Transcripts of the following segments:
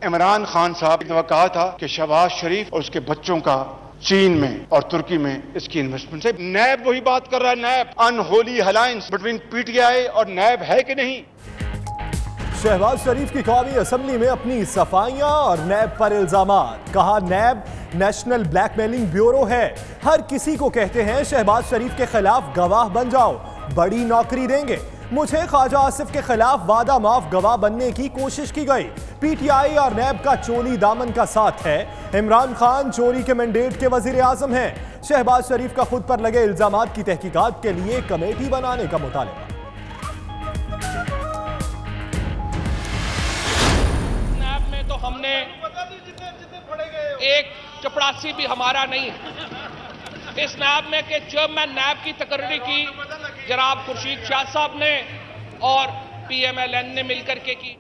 इमरान खान साहब ने कहा था कि शहबाज शरीफ और उसके बच्चों का चीन में और तुर्की में इसकी इन्वेस्टमेंट है। नैब वही बात कर रहा है, नैब अनहोली अलायंस बिटवीन पीटीआई और नैब है कि नहीं। शहबाज शरीफ की कौमी असेंबली में अपनी सफाइयां और नैब पर इल्जामात। कहा नैब नेशनल ब्लैकमेलिंग ब्यूरो है, हर किसी को कहते हैं शहबाज शरीफ के खिलाफ गवाह बन जाओ, बड़ी नौकरी देंगे। मुझे ख्वाजा आसिफ के खिलाफ वादा माफ गवाह बनने की कोशिश की गई। पीटीआई और नैब का चोली दामन का साथ है। इमरान खान चोरी के मैंडेट के वजीर आजम हैं। शहबाज शरीफ का खुद पर लगे इल्जामात की तहकीकात के लिए कमेटी बनाने का मुतालबा। नैब में तो हमने एक चपरासी भी हमारा नहीं है। इस नैब में के चेयरमैन नैब की तकर्री की जनाब खुर्शीद शाह साहब ने और पीएमएलएन ने मिलकर के की।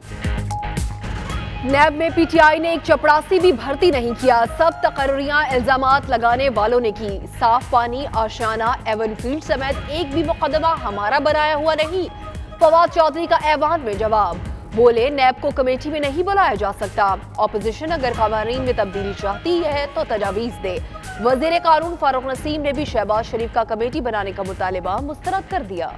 नैब में पीटीआई ने एक चपरासी भी भर्ती नहीं किया, सब तकर्रियां इल्जामात लगाने वालों ने की। साफ पानी, आशियाना, एवनफील्ड समेत एक भी मुकदमा हमारा बनाया हुआ नहीं। फवाद चौधरी का ऐवान में जवाब, बोले नैब को कमेटी में नहीं बुलाया जा सकता। ऑपोजिशन अगर कवानीन में तब्दीली चाहती है तो तजावीज दे। वजीर कानून फारूक नसीम ने भी शहबाज शरीफ का कमेटी बनाने का मुतालिबा मुस्तरद कर दिया।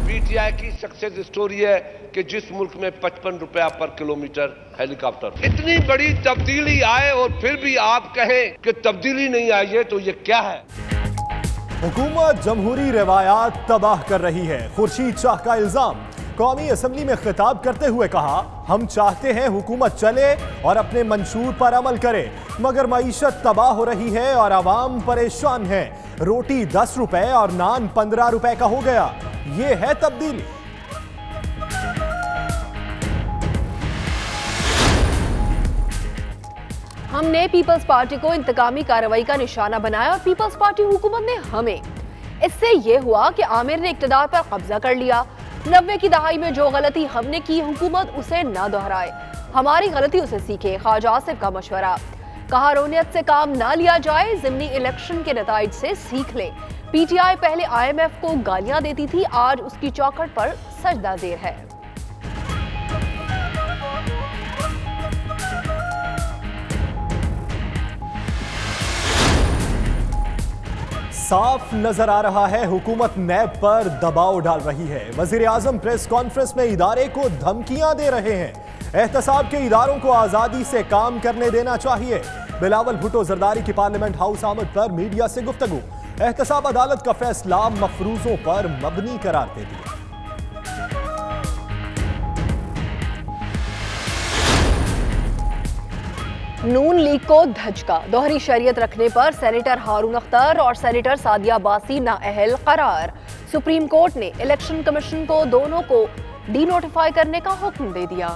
पीटीआई की सक्सेस स्टोरी है कि जिस मुल्क में 55 रुपया पर किलोमीटर हेलीकॉप्टर, इतनी बड़ी तब्दीली आए और फिर भी आप कहें कि तब्दीली नहीं आई है, तो ये क्या है। हुकूमत जमहूरी रवायात तबाह कर रही है, खुर्शीद शाह का इल्जाम। कौमी असेंबली में खिताब करते हुए कहा, हम चाहते हैं हुकूमत चले और अपने मंशूर पर अमल करे, मगर मईशत तबाह हो रही है और आवाम परेशान है। रोटी 10 रुपए और नान 15 रुपए का हो गया, ये है तब्दीली। हमने पीपल्स पार्टी को इंतकामी कार्रवाई का निशाना बनाया और पीपल्स पार्टी हुकूमत ने हमें। इससे यह हुआ कि आमिर ने इक्तदार पर कब्जा कर लिया। 90 की दहाई में जो गलती हमने की, हुकूमत उसे न दोहराए, हमारी गलतियों से सीखे। ख्वाजा आसिफ का मशवरा, कहा रोनियत से काम ना लिया जाए, ज़िमनी इलेक्शन के नताइज से सीख ले। पीटीआई पहले IMF को गालियां देती थी, आज उसकी चौखट पर सजदा देर है। साफ नजर आ रहा है हुकूमत नैब पर दबाव डाल रही है। वजीर आजम प्रेस कॉन्फ्रेंस में इदारे को धमकियां दे रहे हैं। एहतसाब के इदारों को आजादी से काम करने देना चाहिए। बिलावल भुट्टो जरदारी की पार्लियामेंट हाउस आमद पर मीडिया से गुफ्तगू। एहतसाब अदालत का फैसला मफरूजों पर मबनी करार दे दिया। नून लीग को धचका, दोहरी शरीयत रखने पर सेनेटर हारून अख्तर और सेनेटर सादिया बासी नाअहल करार। सुप्रीम कोर्ट ने इलेक्शन कमीशन को दोनों को डीनोटिफाई करने का हुक्म दे दिया।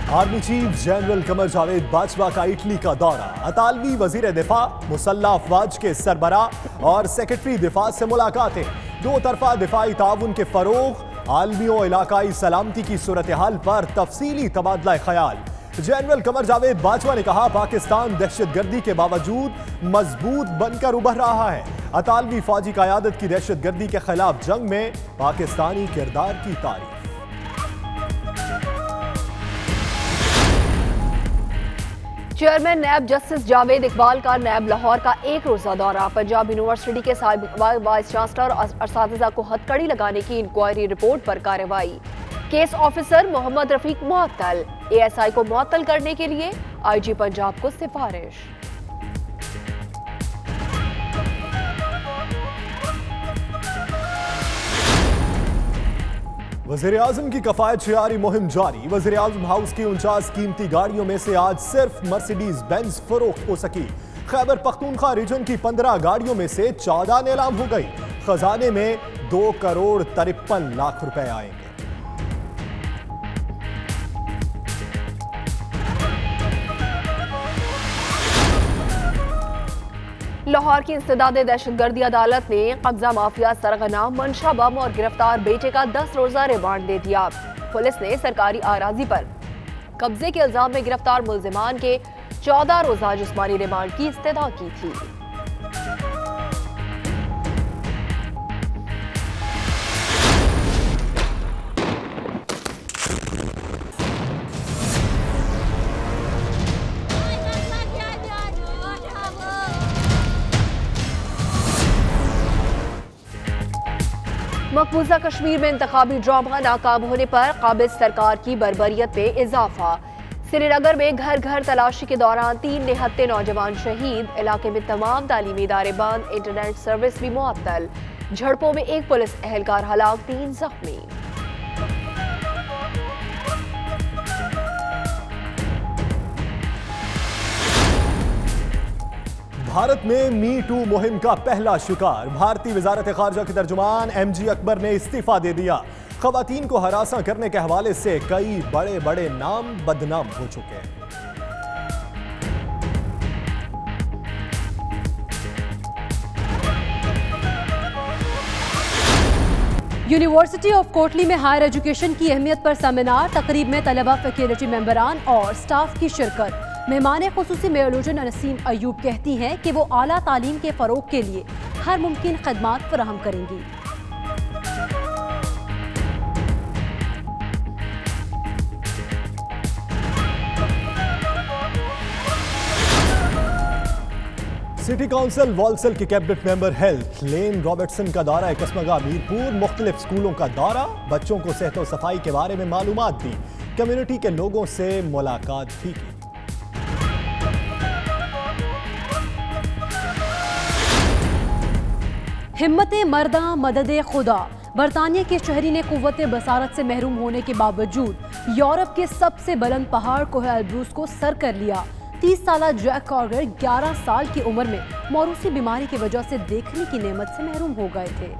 Army chief general Qamar Javed Bajwa का इटली का दौरा। अतालवी वजीर दिफा, मुसल्लह अफवाज के सरबराह और सेक्रेटरी दिफा से मुलाकातें। दो तरफा दिफाई ताउन के फरोग, आलमी और इलाकाई सलामती की सूरत हाल पर तफसीली तबादला ख्याल। जनरल कमर जावेद बाजवा ने कहा, पाकिस्तान दहशतगर्दी के बावजूद मजबूत बनकर उभर रहा है। अतालवी फौजी क़यादत की दहशतगर्दी के खिलाफ जंग में पाकिस्तानी किरदार की तारीफ। Chairman NAB justice Javed Iqbal का नैब लाहौर का एक रोजा दौरा। पंजाब यूनिवर्सिटी के वाइस चांसलर और असातिज़ा को हथकड़ी लगाने की इंक्वायरी रिपोर्ट पर कार्रवाई। केस ऑफिसर मोहम्मद रफीक मुअत्तल, ASI को मुअत्तल करने के लिए IG पंजाब को सिफारिश। वज़ीर आज़म की कफ़ायत शियारी मुहिम जारी। वज़ीर आज़म हाउस की 49 कीमती गाड़ियों में से आज सिर्फ मर्सिडीज बेंज फरोख्त हो सकी। खैबर पख्तूनख्वा रीजन की 15 गाड़ियों में से 14 नीलाम हो गई। खजाने में 2 करोड़ 53 लाख रुपए आएंगे। लाहौर की इंसदादे दहशतगर्दी अदालत ने कब्जा माफिया सरगना मंशा बम और गिरफ्तार बेटे का 10 रोजा रिमांड दे दिया। पुलिस ने सरकारी आराजी पर कब्जे के इल्जाम में गिरफ्तार मुल्जिमान के 14 रोजा जिस्मानी रिमांड की इस्तदा की थी। मकबूजा कश्मीर में इंतखाबी ड्रामा नाकाम होने पर काबिज सरकार की बर्बरियत में इजाफा। श्रीनगर में घर घर तलाशी के दौरान 3 निहत्ते नौजवान शहीद। इलाके में तमाम तालीमी इदारे बंद, इंटरनेट सर्विस भी मुअत्तल। झड़पों में 1 पुलिस एहलकार हलाक, 3 जख्मी। भारत में मी टू मुहिम का पहला शिकार। भारतीय वजारत खारजा के तर्जुमान MG अकबर ने इस्तीफा दे दिया। खवातीन को हरासा करने के हवाले से कई बड़े बड़े नाम बदनाम हो चुके हैं। यूनिवर्सिटी ऑफ कोटली में हायर एजुकेशन की अहमियत पर सेमिनार। तकरीब में तलबा, फैकल्टी मेंबरान और स्टाफ की शिरकत। मेहमान खुसूसी मेयोलॉजन नसीम अयूब कहती हैं कि वो आला तालीम के फ़रोग के लिए हर मुमकिन खदमात फराहम करेंगी। सिटी काउंसिल वॉल्सल के कैबिनेट मेंबर हेल्थ लेन रॉबर्टसन का दौरा कसमगा मीरपुर। मुख्तलिफ स्कूलों का दौरा, बच्चों को सेहत और सफाई के बारे में मालूमात दी। कम्युनिटी के लोगों से मुलाकात भी की। हिम्मत मर्दा मदद खुदा। बरतानिया के शहरी ने कुव्वत बसारत से महरूम होने के बावजूद यूरोप के सबसे बुलंद पहाड़ कोह एल्ब्रूस को सर कर लिया। 30 साल जैक कॉर्गर 11 साल की उम्र में मौरूसी बीमारी की वजह से देखने की नेमत से महरूम हो गए थे।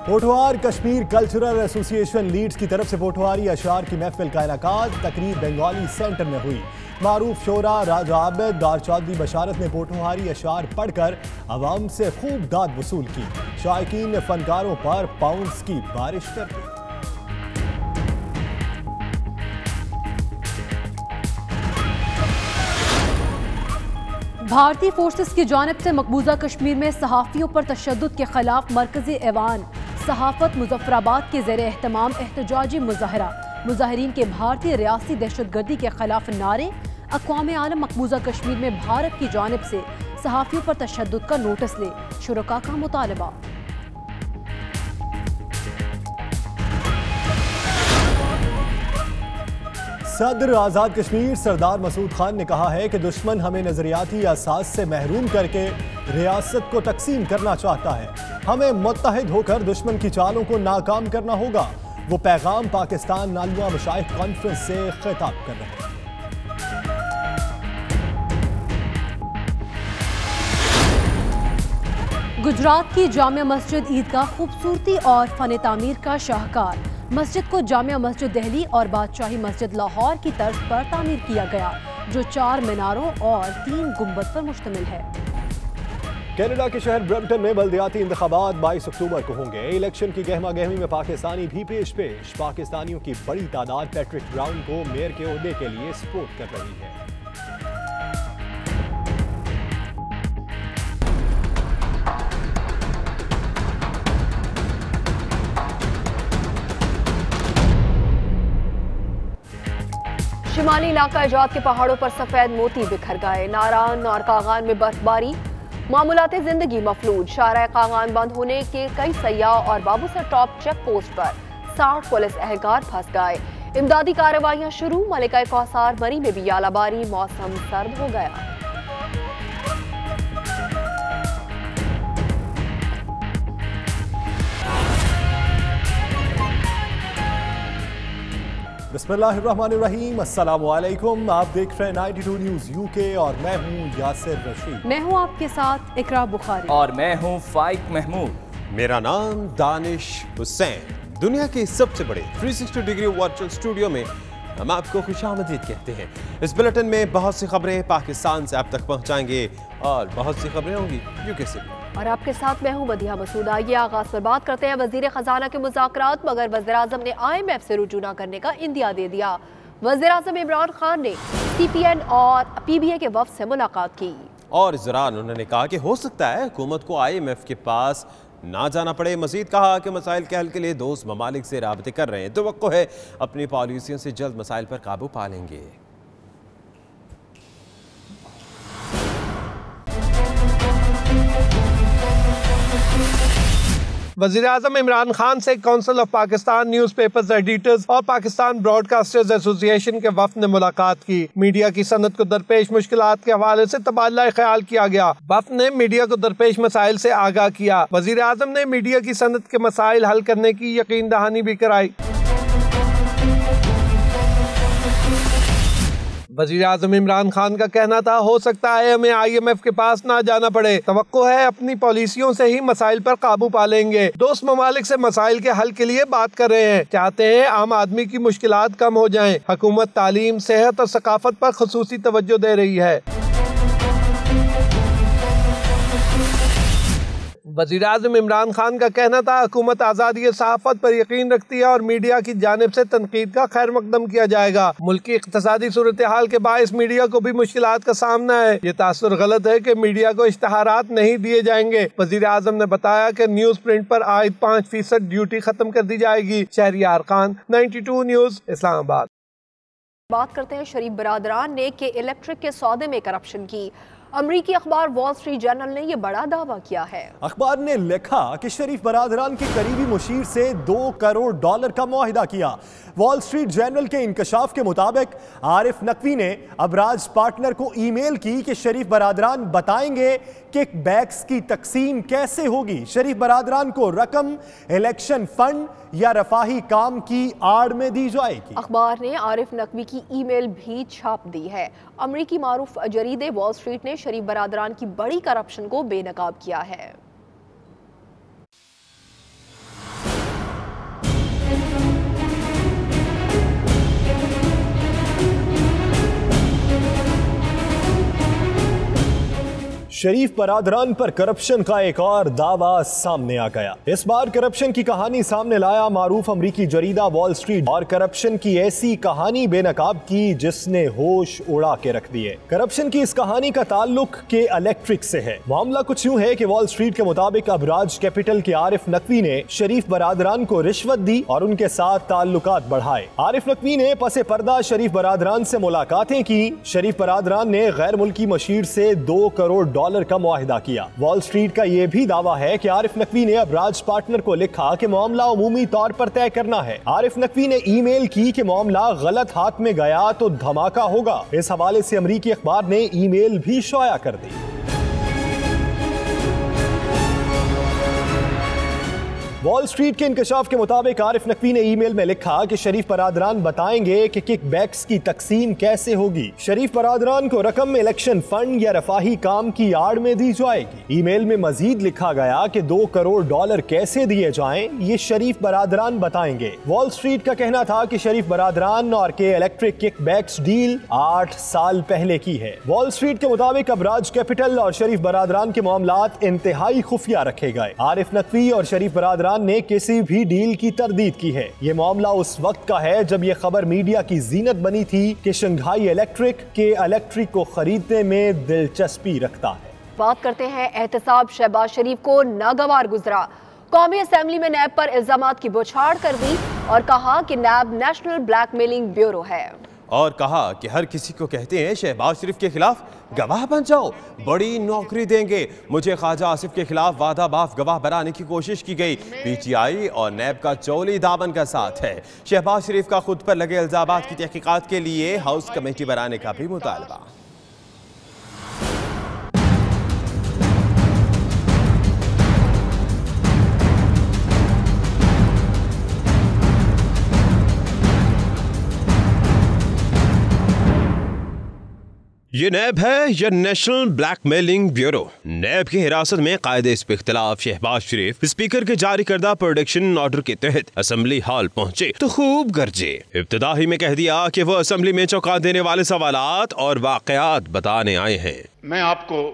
Pothwar Kashmir cultural association Leeds की तरफ से पोठवारी अशार की महफिल का इनेकाद तकरीब बंगाली सेंटर में हुई। मारूफ शोरा राजा आबिद दार चौधरी बशारत ने पोठवारी अशार पढ़कर आवाम से खूब दाद वसूल की। शायकीन ने फनकारों पर पाउंड्स की बारिश कर दी। भारतीय फोर्सेस की जानिब से मकबूजा कश्मीर में सहाफ़ियों पर तशद्दुद के खिलाफ मरकजी ऐवान सहाफत मुजफ्फराबाद के ज़ेरे एहतमाम एहतजाजी मुजाहरा। मुजाहिरीन के भारतीय रियासी दहशतगर्दी के खिलाफ नारे। अक़वाम आलम मकबूजा कश्मीर में भारत की जानिब से सहाफ़ियों पर तशद्दुद का नोटिस ले, शुरका का मुतालबा। सदर आज़ाद कश्मीर सरदार मसूद खान ने कहा है कि दुश्मन हमें नजरियाती असास से महरूम करके रियासत को तकसीम करना चाहता है। हमें मुत्तहिद होकर दुश्मन की चालों को नाकाम करना होगा। वो पैगाम पाकिस्तान नालुआ मशाइख कॉन्फ्रेंस से खिताब कर रहे हैं। गुजरात की जामिया मस्जिद ईदगाह खूबसूरती और फन तामीर का शाहकार। मस्जिद को जामिया मस्जिद दिल्ली और बादशाही मस्जिद लाहौर की तर्ज पर तामीर किया गया, जो 4 मीनारों और 3 गुंबद पर मुश्तमिल है। कनाडा के शहर ब्रैम्पटन में बल्दियाती इंतखाबात 22 अक्टूबर को होंगे। इलेक्शन की गहमा गहमी में पाकिस्तानी भी पेश। पाकिस्तानियों की बड़ी तादाद पैट्रिक ब्राउन को मेयर के ओहदे के लिए सपोर्ट कर रही है। शिमाली इलाका इजाद के पहाड़ों पर सफेद मोती बिखर गए। नारान और कागान में बर्फबारी, मामूलाते जिंदगी मफलूज। शारा कागान बंद होने के कई सयाह और बाबूसर टॉप चेक पोस्ट पर 60 पुलिस एहलकार फंस गए। इमदादी कार्रवाइयां शुरू। मलिका कौसार मरी में भी यालाबारी। मौसम सर्द हो गया। बिस्मिल्लाहिर्रहमानिर्रहीम, अस्सलाम वालेकुम। आप देख रहे हैं 92 न्यूज़ यूके और मैं हूं यासिर रशीद। मैं हूं आपके साथ इकरा बुखारी और मैं हूं फाइक महमूद। मेरा नाम दानिश हुसैन। दुनिया के सबसे बड़े 360 डिग्री वर्चुअल स्टूडियो में हम आपको खुशामदीद कहते हैं। इस बुलेटिन में बहुत सी खबरें पाकिस्तान से आप तक पहुंचाएंगे और बहुत सी खबरें होंगी यूके से। और आपके साथ मैं हूं मदिहा मसूद। आइए आगाज पर बात करते हैं वजीर खजाना के मुज़ाकरात, मगर वज़ीर-ए-आज़म ने IMF से रुजू न करने का इंदिया दे दिया। वज़ीर-ए-आज़म इमरान खान ने CPN और PBA के वफ़द से मुलाकात की और इस दौरान उन्होंने कहा कि हो सकता है हुकूमत को IMF के पास ना जाना पड़े। मजीद कहा कि मसाइल के हल के लिए दोस्त ममालिक से राबते कर रहे हैं, तवक्को है अपनी पॉलिसियों से जल्द मसाइल पर काबू पा लेंगे। वज़ीर-ए-आज़म इमरान खान से council of Pakistan newspapers editors और पाकिस्तान ब्रॉडकास्टर्स एसोसिएशन के वफ़द ने मुलाकात की। मीडिया की सनत को दरपेश मुश्किलात के हवाले से तबादला ख्याल किया गया। वफ़द ने मीडिया को दरपेश मसाइल से आगाह किया। वज़ीर-ए-आज़म ने मीडिया की सनत के मसाइल हल करने की यकीन दहानी भी कराई। वज़ीर-ए-आज़म इमरान खान का कहना था, हो सकता है हमें IMF के पास ना जाना पड़े, तवक्को है अपनी पॉलिसियों से ही मसाइल पर काबू पा लेंगे। दोस्त ममालिक से मसाइल के हल के लिए बात कर रहे हैं, चाहते हैं आम आदमी की मुश्किलात कम हो जाएं। हुकूमत तालीम, सेहत और सकाफत पर खुसूसी तवज्जो दे रही है। वज़ीर-ए-आज़म इमरान खान का कहना था, हुकूमत आज़ादी सहाफ़त पर यकीन रखती है और मीडिया की जानिब से तनकीद का खैर मकदम किया जाएगा। मुल्क की इक़्तिसादी सूरत हाल के बायस मीडिया को भी मुश्किलात का सामना है। ये तासुर गलत है कि मीडिया को इश्तहारात नहीं दिए जाएंगे। वज़ीर-ए-आज़म ने बताया कि न्यूज़ प्रिंट पर आयद 5% ड्यूटी खत्म कर दी जाएगी। शहरियार खान, 92 न्यूज़, इस्लामाबाद। बात करते हैं शरीफ बरादरान ने कि इलेक्ट्रिक के सौदे में करप्शन की। अमरीकी अखबार वॉल स्ट्रीट जर्नल ने यह बड़ा दावा किया है। अखबार ने लिखा कि शरीफ बरादरान के करीबी मुशीर से $2 करोड़ का मुआहिदा किया। वॉल स्ट्रीट जर्नल के इंकशाफ के मुताबिक आरिफ नकवी ने अबराज पार्टनर को ईमेल की कि शरीफ बरादरान बताएंगे किक बैक्स की तकसीम कैसे होगी। शरीफ बरादरान को रकम इलेक्शन फंड या रफाही काम की आड़ में दी जाएगी। अखबार ने आरिफ नकवी की ईमेल भी छाप दी है। अमरीकी मारूफ जरीदे वॉल स्ट्रीट ने शरीफ बरादरान की बड़ी करप्शन को बेनकाब किया है। शरीफ बरादरान पर करप्शन का एक और दावा सामने आ गया। इस बार करप्शन की कहानी सामने लाया मारूफ अमरीकी जरीदा वॉल स्ट्रीट और करप्शन की ऐसी कहानी बेनकाब की जिसने होश उड़ा के रख दिए। करप्शन की इस कहानी का ताल्लुक के इलेक्ट्रिक से है। मामला कुछ यूं है कि वॉल स्ट्रीट के मुताबिक अबराज कैपिटल के आरिफ नकवी ने शरीफ बरादरान को रिश्वत दी और उनके साथ ताल्लुकात बढ़ाए। आरिफ नकवी ने पसे पर्दा शरीफ बरादरान से मुलाकातें की। शरीफ बरादरान ने गैर मुल्की मशीर से $2 करोड़ का मुआहिदा किया। वॉल स्ट्रीट का यह भी दावा है कि आरिफ नकवी ने अबराज पार्टनर को लिखा कि मामला उमूमी तौर पर तय करना है। आरिफ नकवी ने ईमेल की कि मामला गलत हाथ में गया तो धमाका होगा। इस हवाले से अमरीकी अखबार ने ईमेल भी शाया कर दी। वॉल स्ट्रीट के इंकशाफ के मुताबिक आरिफ नकवी ने ईमेल में लिखा कि शरीफ बरादरान बताएंगे कि किक बैक्स की तकसीम कैसे होगी। शरीफ बरादरान को रकम इलेक्शन फंड या रफाही काम की आड़ में दी जाएगी। ईमेल में मजीद लिखा गया कि $2 करोड़ कैसे दिए जाएं, ये शरीफ बरादरान बताएंगे। वॉल स्ट्रीट का कहना था कि शरीफ बरादरान और के इलेक्ट्रिक किक बैक्स डील 8 साल पहले की है। वॉल स्ट्रीट के मुताबिक अबराज कैपिटल और शरीफ बरादरान के मामलात इंतहाई खुफिया रखे गए। आरिफ नकवी और शरीफ बरादरान ने किसी भी डील की तरदीद की है। ये मामला उस वक्त का है जब ये खबर मीडिया की जीनत बनी थी कि शंघाई इलेक्ट्रिक के इलेक्ट्रिक को खरीदने में दिलचस्पी रखता है। बात करते हैं एहतसाब शहबाज शरीफ को नागवार गुजरा। कौमी असेंबली में नैब पर इल्जामात की बौछार कर दी और कहा कि नैब नेशनल ब्लैकमेलिंग ब्यूरो है और कहा कि हर किसी को कहते हैं शहबाज शरीफ के खिलाफ गवाह बन जाओ, बड़ी नौकरी देंगे। मुझे ख्वाजा आसिफ के खिलाफ वादा बाफ गवाह बनाने की कोशिश की गई। PTI और नैब का चौली दामन का साथ है। शहबाज शरीफ का खुद पर लगे इल्जामात की तहकीकात के लिए हाउस कमेटी बनाने का भी मुतालबा। ये नैब है या नेशनल ब्लैकमेलिंग ब्यूरो। नैब की हिरासत में कायदे इस खिलाफ शहबाज शरीफ स्पीकर के जारी करदा प्रोटेक्शन ऑर्डर के तहत असेंबली हॉल पहुंचे तो खूब गरजे। इब्तिदा ही में कह दिया कि वो असेंबली में चौंका देने वाले सवालात और वाकयात बताने आए हैं। मैं आपको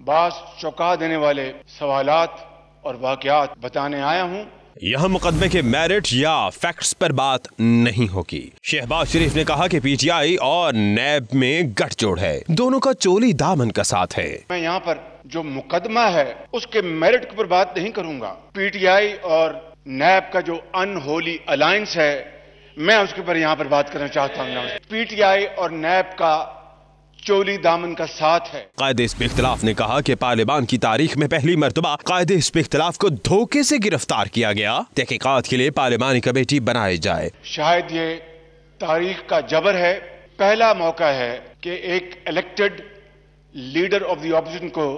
बास चौंका देने वाले सवालात और वाकयात बताने आया हूँ। यहाँ मुकदमे के मेरिट या फैक्ट्स पर बात नहीं होगी। शहबाज शरीफ ने कहा कि पीटीआई और नैब में गठजोड़ है, दोनों का चोली दामन का साथ है। मैं यहाँ पर जो मुकदमा है उसके मेरिट पर बात नहीं करूंगा। पीटीआई और नैब का जो अनहोली अलायंस है, मैं उसके ऊपर यहाँ पर बात करना चाहता हूँ। पीटीआई और नैब का चोली दामन का साथ है। कायदे इस पे इख्तिलाफ ने कहा कि पार्लियामान की तारीख में पहली मर्तबा कायदे इस पे इख्तिलाफ को धोखे से गिरफ्तार किया गया। तहकीकात के लिए पार्लियामानी कमेटी बनाई जाए। शायद ये तारीख का जबर है। पहला मौका है कि एक elected leader of the opposition को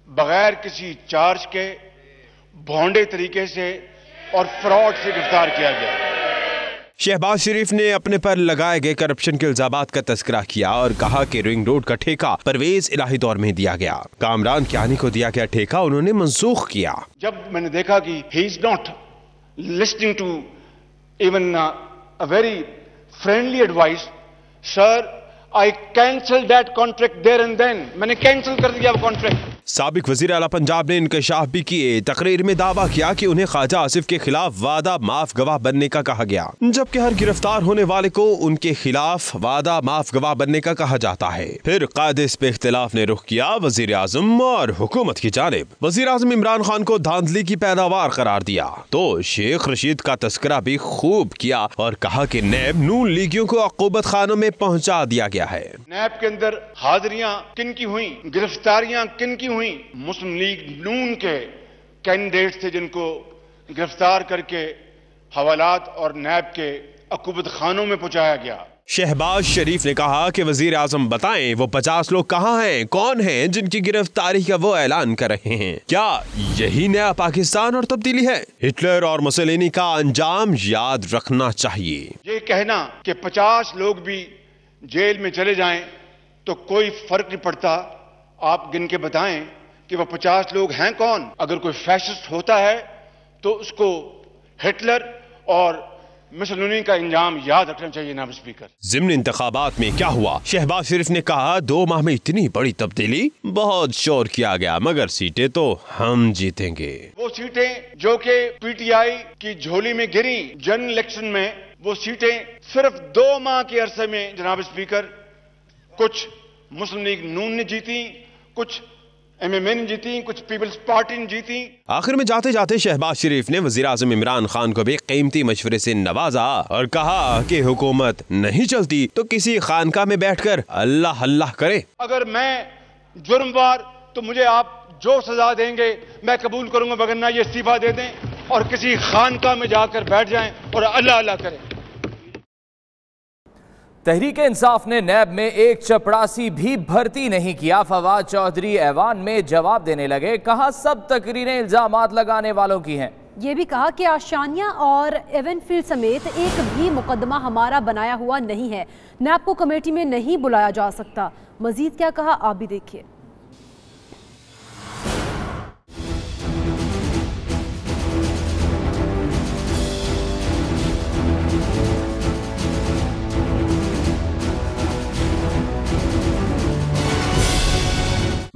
बगैर किसी चार्ज के भोंडे तरीके से और फ्रॉड से गिरफ्तार किया गया। शहबाज शरीफ ने अपने पर लगाए गए करप्शन के इल्जामात का तस्करा किया और कहा कि रिंग रोड का ठेका परवेज इलाही दौर में दिया गया। कामरान कियानी को दिया गया ठेका उन्होंने मंसूख किया। जब मैंने देखा कि he is not listening to even a very friendly advice, sir I cancel that contract there and then. मैंने कैंसिल कर दिया वो कॉन्ट्रैक्ट। साबिक वजीर आला पंजाब ने इंकशाफ भी किए। तकरीर में दावा किया कि उन्हें ख्वाजा आसिफ के खिलाफ वादा माफ गवाह बनने का कहा गया, जबकि हर गिरफ्तार होने वाले को उनके खिलाफ वादा माफ गवाह बनने का कहा जाता है। फिर कायदे इस पे इख्तिलाफ ने रुख किया वजीर आजम और हुकूमत की जानिब। वजीर आजम इमरान खान को धांधली की पैदावार करार दिया तो शेख रशीद का तस्करा भी खूब किया और कहा कि नैब नून लीगियों को अक़ूबत खानों में पहुंचा दिया गया है। नैब के अंदर हाजिरियां किन की हुई, गिरफ्तारियां किन की हुई? मुस्लिम लीग नून के कैंडिडेट थे जिनको गिरफ्तार करके हवालात और नैब के अक़ूबत खानों में पहुंचाया गया। शहबाज शरीफ ने कहा कि वजीर आजम बताएं वो 50 लोग कहाँ हैं, कौन हैं जिनकी गिरफ्तारी का वो ऐलान कर रहे हैं। क्या यही नया पाकिस्तान और तब्दीली है? हिटलर और मुसोलिनी का अंजाम याद रखना चाहिए। ये कहना कि 50 लोग भी जेल में चले जाएं तो कोई फर्क नहीं पड़ता, आप गिन के बताएं कि वो 50 लोग हैं कौन। अगर कोई फैशिस्ट होता है तो उसको हिटलर और मुसोलिनी का इंजाम याद रखना चाहिए। नाम स्पीकर, ज़िम्नी इंतखाबात में क्या हुआ? शहबाज शरीफ ने कहा 2 माह में इतनी बड़ी तब्दीली, बहुत शोर किया गया मगर सीटें तो हम जीतेंगे। वो सीटें जो कि पीटीआई की झोली में गिरी जनरल इलेक्शन में, वो सीटें सिर्फ 2 माह के अरसे में जनाब स्पीकर कुछ मुस्लिम लीग नून ने जीती, कुछ एमएमए ने जीती, कुछ पीपल्स पार्टी ने जीती। आखिर में जाते जाते शहबाज शरीफ ने वजीर आजम इमरान खान को भी कीमती मशवरे से नवाजा और कहा कि हुकूमत नहीं चलती तो किसी खानका में बैठकर अल्लाह अल्लाह करे। अगर मैं जुर्मवार तो मुझे आप जो सजा देंगे मैं कबूल करूंगा, वरना ये इस्तीफा दे दें और किसी खानका में जाकर बैठ जाएं और अल्लाह अल्लाह करें। तहरीक इंसाफ ने नैब में एक चपड़ासी भी भर्ती नहीं किया। फवाद चौधरी ऐवान में जवाब देने लगे, कहा सब तकरीरें इल्जामात लगाने वालों की हैं। ये भी कहा कि आशानिया और एवनफील्ड समेत एक भी मुकदमा हमारा बनाया हुआ नहीं है, नैब को कमेटी में नहीं बुलाया जा सकता। मजीद क्या कहा आप भी देखिए।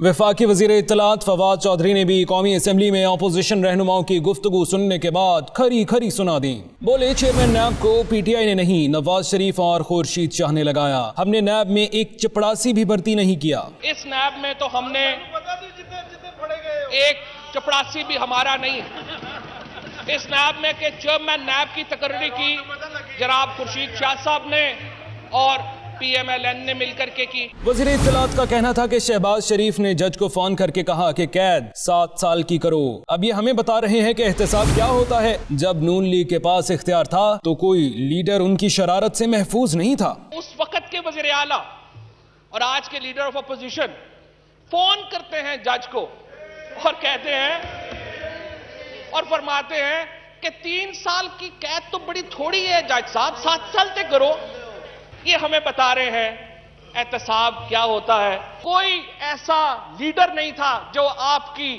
वफाकी वजीर इत्तलात फवाद चौधरी ने भी कौमी असम्बली में अपोजिशन रहनुमाओं की गुफ्तगू सुनने के बाद खरी खरी सुना दी। बोले चेयरमैन नैब को पीटीआई ने नहीं, नवाज शरीफ और खुर्शीद शाह ने लगाया। हमने नैब में एक चपड़ासी भी भर्ती नहीं किया। इस नैब में तो हमने एक चपड़ासी भी हमारा नहीं। इस नैब में के चेयरमैन नैब की तकर्री की जनाब खुर्शीद शाह साहब ने और PMLN ने मिलकर के की। वज़ीर इत्तलात का कहना था कि शहबाज शरीफ ने जज को फोन करके कहा कि कैद 7 साल की करो। अब ये हमें बता रहे हैं कि एहतसाब क्या होता है। जब नून लीग के पास इख्तियार था तो कोई लीडर उनकी शरारत से महफूज नहीं था। उस वक्त के वज़ीर आला और आज के लीडर ऑफ अपोजिशन फोन करते हैं जज को और कहते हैं और फरमाते हैं कि 3 साल की कैद तो बड़ी थोड़ी है जज साहब, 7 साल तक करो। ये हमें बता रहे हैं एहतसाब क्या होता है। कोई ऐसा लीडर नहीं था जो आपकी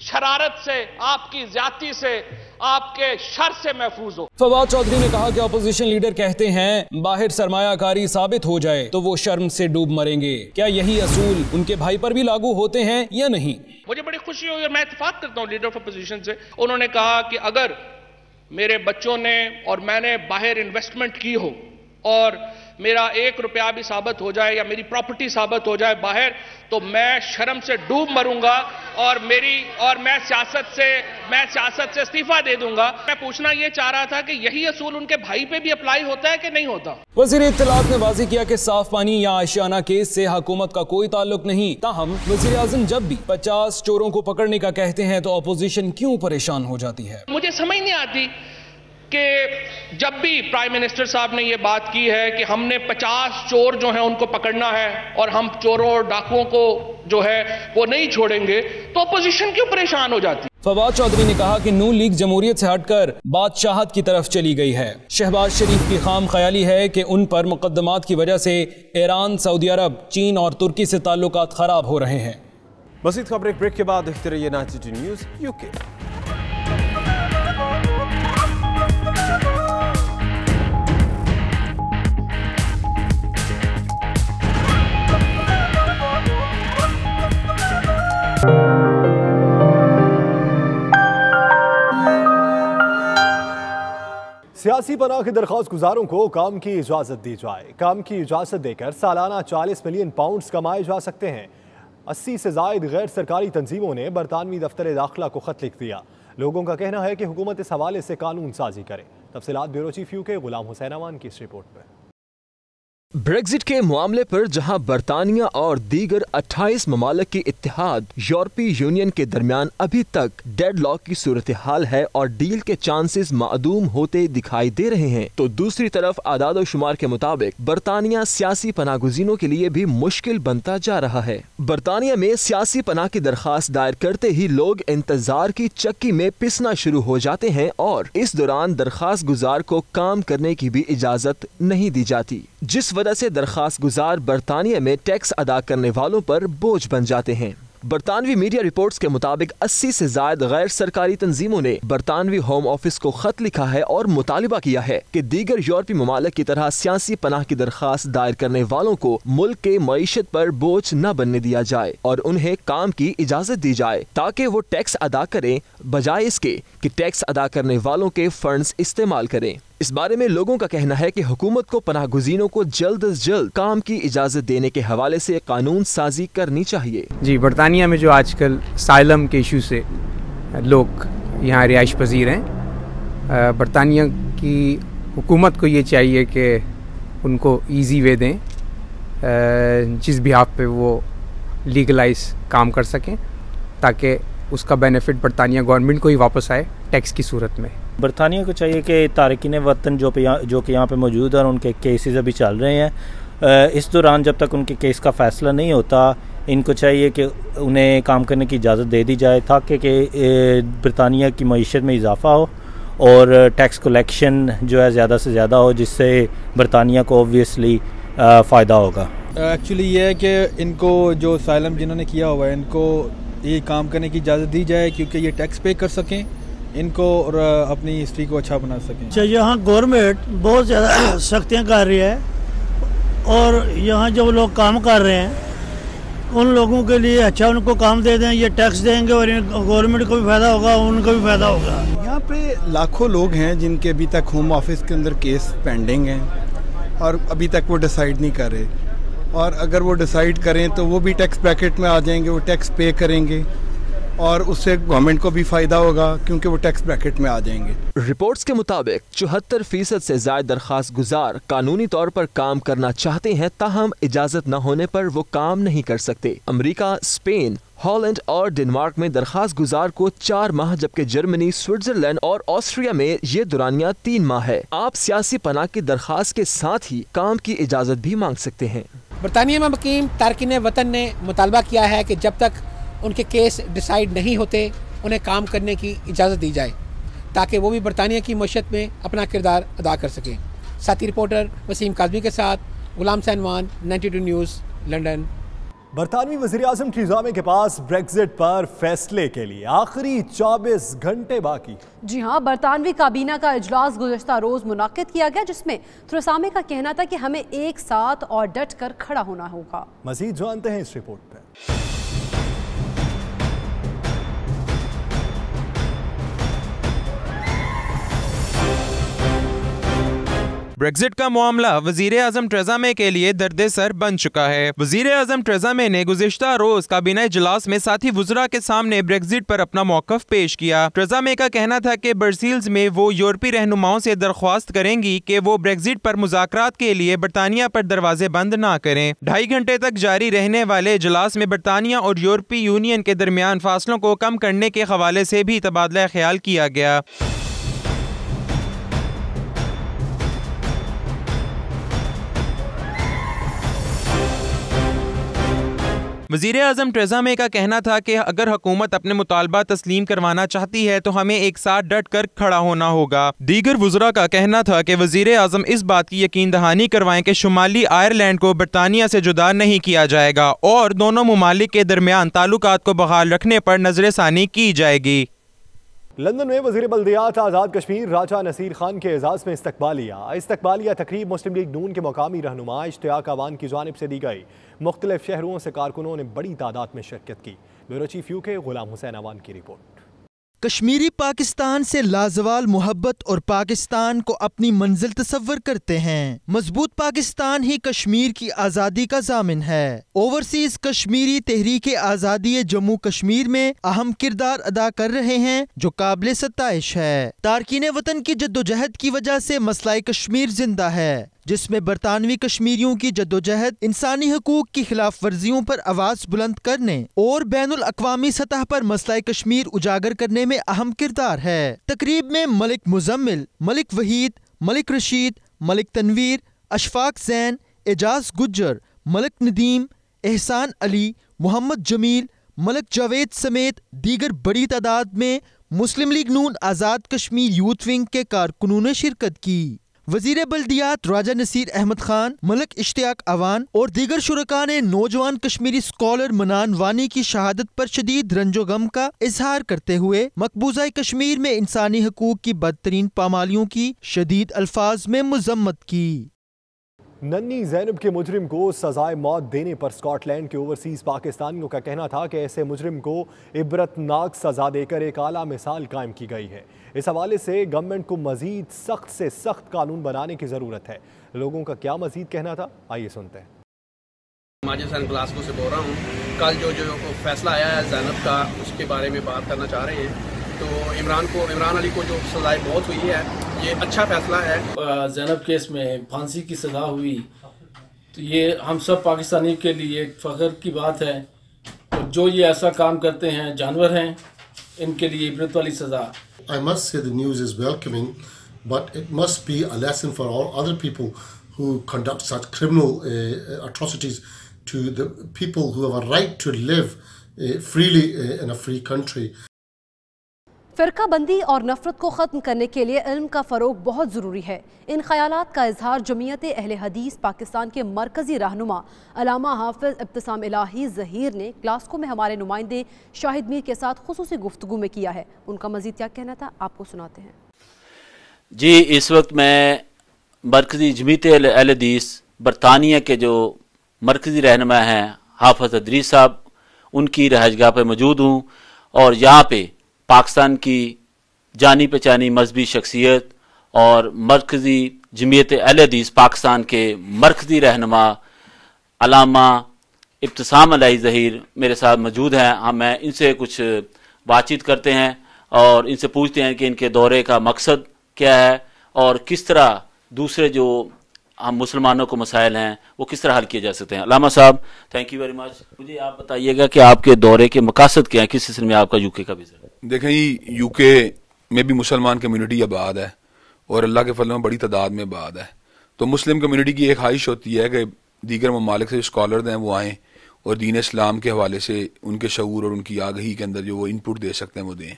शरारत से, आपकी ज्यादती से, आपके शर से महफूज हो। फवाद चौधरी ने कहा कि अपोजिशन लीडर कहते हैं बाहर सरमायाकारी साबित हो जाए तो वो शर्म से डूब मरेंगे। क्या यही असूल उनके भाई पर भी लागू होते हैं या नहीं? मुझे बड़ी खुशी हुई और मैं इत्तेफाक करता हूं लीडर ऑफ अपोजिशन से। उन्होंने कहा कि अगर मेरे बच्चों ने और मैंने बाहर इन्वेस्टमेंट की हो और मेरा 1 रुपया भी साबित हो जाए या मेरी प्रॉपर्टी साबित हो जाए बाहर, तो मैं शर्म से डूब मरूंगा और मैं सियासत से इस्तीफा दे दूंगा। मैं पूछना ये चाह रहा था कि यही असूल उनके भाई पे भी अप्लाई होता है कि नहीं होता? वज़ीर इत्तलात ने वाज़ेह किया कि साफ पानी या आशियाना केस से हुकूमत का कोई ताल्लुक नहीं। ताहम वज़ीर आज़म जब भी 50 चोरों को पकड़ने का कहते हैं तो अपोजिशन क्यों परेशान हो जाती है? मुझे समझ नहीं आती कि जब भी प्राइम मिनिस्टर साहब ने यह बात की है कि हमने 50 चोर जो हैं उनको पकड़ना है और हम चोरों और डाकुओं को जो है वो नहीं छोड़ेंगे, तो अपोजिशन क्यों परेशान हो जाती? फवाद चौधरी ने कहा कि नून लीग जमहूरियत से हटकर बादशाहत की तरफ चली गई है। शहबाज शरीफ की खाम ख्याली है कि उन पर मुकदमात की वजह से ईरान, सऊदी अरब, चीन और तुर्की से ताल्लुकात खराब हो रहे हैं। मज़ीद खबरें ब्रेक के बाद देखते रहिए 92 न्यूज़ यूके। सियासी पनाह के दरख्वास्त गुजारों को काम की इजाज़त दी जाए। काम की इजाज़त देकर सालाना 40 मिलियन पाउंड्स कमाए जा सकते हैं। 80 से ज़ायद गैर सरकारी तंजीमों ने बरतानवी दफ्तर दाखिला को खत लिख दिया। लोगों का कहना है कि हुकूमत इस हवाले से कानून साजी करे। तफसीलात bureau chief UK Ghulam Hussain अमान की इस रिपोर्ट में। ब्रेक्जिट के मामले पर जहां बरतानिया और दीगर 28 ममालिक की इत्तेहाद यूरोपीय यूनियन के दरमियान अभी तक डेडलॉक की सूरत हाल है और डील के चांसेस मादूम होते दिखाई दे रहे हैं, तो दूसरी तरफ आदाद शुमार के मुताबिक बरतानिया सियासी पनाहगुज़ीनों के लिए भी मुश्किल बनता जा रहा है। बरतानिया में सियासी पनाह की दरख्वास्त दायर करते ही लोग इंतजार की चक्की में पिसना शुरू हो जाते हैं और इस दौरान दरख्वास्त गुजार को काम करने की भी इजाजत नहीं दी जाती, जिस वजह से दरख्वास्त गुजार बरतानिया में टैक्स अदा करने वालों पर बोझ बन जाते हैं। बरतानवी मीडिया रिपोर्ट्स के मुताबिक 80 से ज्यादा गैर सरकारी तंजीमों ने बरतानवी होम ऑफिस को खत लिखा है और मुतालिबा किया है कि दीगर यूरोपीय ममालिक की तरह सियासी पनाह की दरख्वास्त दायर करने वालों को मुल्क के मईशत पर बोझ न बनने दिया जाए और उन्हें काम की इजाजत दी जाए ताकि वो टैक्स अदा करें, बजाय इसके कि टैक्स अदा करने वालों के फंड्स इस्तेमाल करें। इस बारे में लोगों का कहना है कि हुकूमत को पनाहगुज़ीनों को जल्द अज जल्द काम की इजाज़त देने के हवाले से कानून साजी करनी चाहिए। जी, बरतानिया में जो आजकल साइलम के इशू से लोग यहाँ रिहाइश पजीर हैं, बरतानिया की हुकूमत को ये चाहिए कि उनको ईजी वे दें जिस बिहाफ पे वो लीगलाइज काम कर सकें ताकि उसका बेनिफिट बरतानिया गवर्नमेंट को ही वापस आए टैक्स की सूरत में। बरतानिया को चाहिए कि तारकीन वतन जो कि यहाँ पे मौजूद है और उनके केसेस अभी चल रहे हैं, इस दौरान जब तक उनके केस का फ़ैसला नहीं होता, इनको चाहिए कि उन्हें काम करने की इजाज़त दे दी जाए ताकि बरतानिया की मईशत में इजाफ़ा हो और टैक्स कलेक्शन जो है ज़्यादा से ज़्यादा हो, जिससे बरतानिया को ऑब्वियसली फ़ायदा होगा। एक्चुअली ये है कि इनको जो साइलम जिन्होंने किया हुआ है इनको ये काम करने की इजाज़त दी जाए क्योंकि ये टैक्स पे कर सकें इनको और अपनी हिस्ट्री को अच्छा बना सकें। यहाँ गवर्नमेंट बहुत ज़्यादा सख्तियाँ कर रही है और यहाँ जो लोग काम कर रहे हैं उन लोगों के लिए अच्छा उनको काम दे दें, ये टैक्स देंगे और गवर्नमेंट को भी फ़ायदा होगा, उनको भी फ़ायदा होगा। यहाँ पे लाखों लोग हैं जिनके अभी तक होम ऑफिस के अंदर केस पेंडिंग हैं और अभी तक वो डिसाइड नहीं कर रहे, और अगर वो डिसाइड करें तो वो भी टैक्स ब्रैकेट में आ जाएंगे, वो टैक्स पे करेंगे और उससे गवर्नमेंट को भी फायदा होगा क्योंकि वो टैक्स ब्रैकेट में आ जाएंगे। रिपोर्ट्स के मुताबिक 74% से ज्यादा दरख्वास्त गुजार कानूनी तौर पर काम करना चाहते हैं, ताहम इजाजत न होने पर वो काम नहीं कर सकते। अमेरिका, स्पेन, हॉलैंड और डेनमार्क में दरख्वास्त गुजार को 4 माह, जबकि जर्मनी, स्विट्जरलैंड और ऑस्ट्रिया में ये दुरानिया 3 माह है। आप सियासी पनाह की दरख्वास्त के साथ ही काम की इजाजत भी मांग सकते हैं। बरतानिया में मुकीम तारकीन वतन ने मुतालबा किया है कि जब तक उनके केस डिसाइड नहीं होते उन्हें काम करने की इजाज़त दी जाए ताकि वो भी बरतानिया की मईशत में अपना किरदार अदा कर सकें। साथी रिपोर्टर वसीम काज़मी के साथ गुलाम सैनवान, 92 न्यूज़, लंदन। बरतानवी वज़ीर-ए-आज़म थेरेसा मे के पास ब्रेक्जिट पर फैसले के लिए आखिरी 24 घंटे बाकी। जी हां, बरतानवी काबीना का इजलास गुज़श्ता रोज मुनक्किद किया गया, जिसमें थेरेसा मे का कहना था कि हमें एक साथ और डट कर खड़ा होना होगा। मजीद जानते हैं इस रिपोर्ट पर। ब्रेक्जिट का मामला वजीर आजम थेरेसा मे के लिए दर्द सर बन चुका है। वजीर आजम थेरेसा मे ने गुज़िश्ता रोज काबीना इजलास में साथी वुज़रा के सामने ब्रेक्जिट पर अपना मौक़िफ़ पेश किया। थेरेसा मे का कहना था कि ब्रसेल्स में वो यूरोपीय रहनुमाओं से दरख्वास्त करेंगी कि वो ब्रेक्जिट पर मुज़ाकरात के लिए बरतानिया पर दरवाजे बंद ना करें। 2.5 घंटे तक जारी रहने वाले इजलास में बरतानिया और यूरोपीय यूनियन के दरमियान फासलों को कम करने के हवाले से भी तबादला ख्याल किया गया। वज़ीर आज़म थेरेसा मे का कहना था कि अगर हुकूमत अपने मुतालबा तस्लीम करवाना चाहती है तो हमें एक साथ डट कर खड़ा होना होगा। दीगर वुज़रा का कहना था कि वज़ीर आज़म इस बात की यकीन दहानी करवाएं कि शुमाली आयरलैंड को बरतानिया से जुदा नहीं किया जाएगा और दोनों मुमालिक के दरमियान ताल्लुकात को बहाल रखने पर नजरसानी की जाएगी। लंदन में वज़ीर बल्दियात आज़ाद कश्मीर राजा नसीर खान के एजाज़ में इस्तकबालिया तकरीब मुस्लिम लीग नून के मकामी रहनुमा इश्तियाक अवान की जानिब से दी गई। मुख्तलिफ शहरों से कारकुनों ने बड़ी तादाद में शिरकत की। Bureau chief UK Ghulam Hussain Awan की रिपोर्ट। कश्मीरी पाकिस्तान से लाजवाल मोहब्बत और पाकिस्तान को अपनी मंजिल तस्वर करते हैं। मजबूत पाकिस्तान ही कश्मीर की आज़ादी का जामिन है। ओवरसीज कश्मीरी तहरीक आज़ादी जम्मू कश्मीर में अहम किरदार अदा कर रहे हैं, जो काबिल सत्ताइश है। तारकीन वतन की जद्दोजहद की वजह से मसला कश्मीर जिंदा है, जिसमें बरतानवी कश्मीरियों की जद्दोजहद इंसानी हकूक की खिलाफ वर्जियों पर आवाज बुलंद करने और बैनुल अक़वामी सतह पर मसला कश्मीर उजागर करने में अहम किरदार है। तकरीब में मलिक मुजम्मिल, मलिक वहीद, मलिक रशीद, मलिक तनवीर, अशफाक जैन, एजाज गुज्जर, मलिक नदीम, एहसान अली, मोहम्मद जमील, मलिक जावेद समेत दीगर बड़ी तादाद में मुस्लिम लीग नून आज़ाद कश्मीर यूथ विंग के कारकुनों ने शिरकत की। वजीर बल्दियात राजा नसीर अहमद खान, मलिक इश्तियाक अवान और दीगर शुरका ने नौजवान कश्मीरी स्कॉलर मनान वानी की शहादत पर शदीद रंजो गम का इजहार करते हुए मकबूजा कश्मीर में इंसानी हकूक की बदतरीन पामालियों की शदीद अल्फाज में मुजम्मत की। नन्नी ज़ैनब के मुजरिम को सजाए मौत देने पर स्कॉटलैंड के ओवरसीज पाकिस्तानियों का कहना था कि ऐसे मुजरिम को इबरतनाक सजा देकर एक आला मिसाल कायम की गई है। इस हवाले से गवर्नमेंट को मजीद सख्त से सख्त कानून बनाने की ज़रूरत है। लोगों का क्या मजीद कहना था, आइए सुनते हैं। माजिद हसन ग्लासगो से बोल रहा हूँ। कल जो फैसला आया है ज़ैनब का, उसके बारे में बात करना चाह रहे हैं। तो इमरान अली को जो सजाए मौत हुई है, ये अच्छा फैसला है। ज़ैनब केस में फांसी की सज़ा हुई, तो ये हम सब पाकिस्तानी के लिए फ़ख्र की बात है। और जो ये ऐसा काम करते हैं, जानवर हैं, इनके लिए इबरत वाली सज़ा। I must say the news is welcoming, but it must be a lesson for all other people who conduct such criminal atrocities to the people who have a right to live freely in a free country. फ़िरका बंदी और नफरत को ख़त्म करने के लिए इल्म का फ़रोग बहुत ज़रूरी है। इन ख़यालात का इजहार जमीयत अहले हदीस पाकिस्तान के मरकज़ी रहनुमा अल्लामा हाफ़िज़ इब्तिसाम इलाही ज़हीर ने ग्लासगो में हमारे नुमाइंदे शाहिद मीर के साथ खुसूसी गुफ्तगू में किया है। उनका मज़ीद क्या कहना था, आपको सुनाते हैं। जी, इस वक्त मैं मरकज़ी जमीयत अहले हदीस बरतानिया के जो मरकज़ी रहनुमा हैं हाफ़िज़ इदरीस साहब, उनकी रहायशगाह पर मौजूद हूँ। और यहाँ पे पाकिस्तान की जानी पहचानी मजहबी शख्सियत और मरकज़ी जमीयत अहले हदीस पाकिस्तान के मरकज़ी रहनुमा अल्लामा इब्तिसाम इलाही ज़हीर मेरे साथ मौजूद हैं। हम इनसे कुछ बातचीत करते हैं और इनसे पूछते हैं कि इनके दौरे का मकसद क्या है और किस तरह दूसरे जो हम मुसलमानों को मसाइल हैं वो किस तरह हल किए जा सकते हैं। अल्लामा साहब, थैंक यू वेरी मच। मुझे आप बताइएगा कि आपके दौरे के मकासद क्या हैं, किस सिलसिले में आपका यूके का विज़िट? देखें जी, यूके में भी मुसलमान कम्युनिटी आबाद है और अल्लाह के फजल में बड़ी तादाद में आबाद है। तो मुस्लिम कम्युनिटी की एक ख्वाहिश होती है कि दीगर ममालिक से जो स्कॉलर हैं वो आएँ और दीन इस्लाम के हवाले से उनके शऊर और उनकी आगही के अंदर जो वो इनपुट दे सकते हैं वो दें।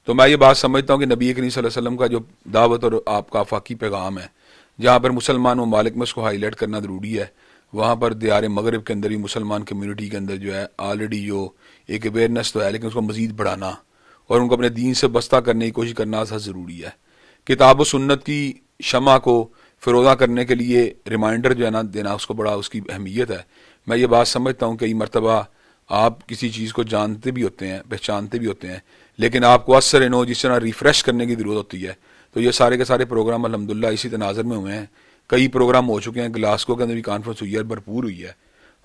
तो मैं ये बात समझता हूँ कि नबी करीम सल्लल्लाहु अलैहि वसल्लम का जो दावत और आपका आफाकी पैगाम है जहाँ पर मुसलमान ममालिक में उसको हाईलाइट करना ज़रूरी है, वहाँ पर दियार मगरब के अंदर ही मुसलमान कम्यूनिटी के अंदर जो है ऑलरेडी जो एक अवेयरनेस तो है, लेकिन उसको मज़ीद बढ़ाना और उनको अपने दीन से बस्ता करने की कोशिश करना ज़रूरी है। किताब व सुन्नत की शमा को फ़िरोज़ा करने के लिए रिमाइंडर जो है ना देना, उसको बड़ा उसकी अहमियत है। मैं ये बात समझता हूँ कई मरतबा आप किसी चीज़ को जानते भी होते हैं, पहचानते भी होते हैं, लेकिन आपको असर इन जिस तरह रिफ़्रेश करने की ज़रूरत होती है। तो ये सारे के सारे प्रोग्राम अल्हम्दुलिल्लाह इसी तनाज़र में हुए हैं। कई प्रोग्राम हो चुके हैं, ग्लासगो के अंदर भी कॉन्फ्रेंस हुई है, भरपूर हुई है।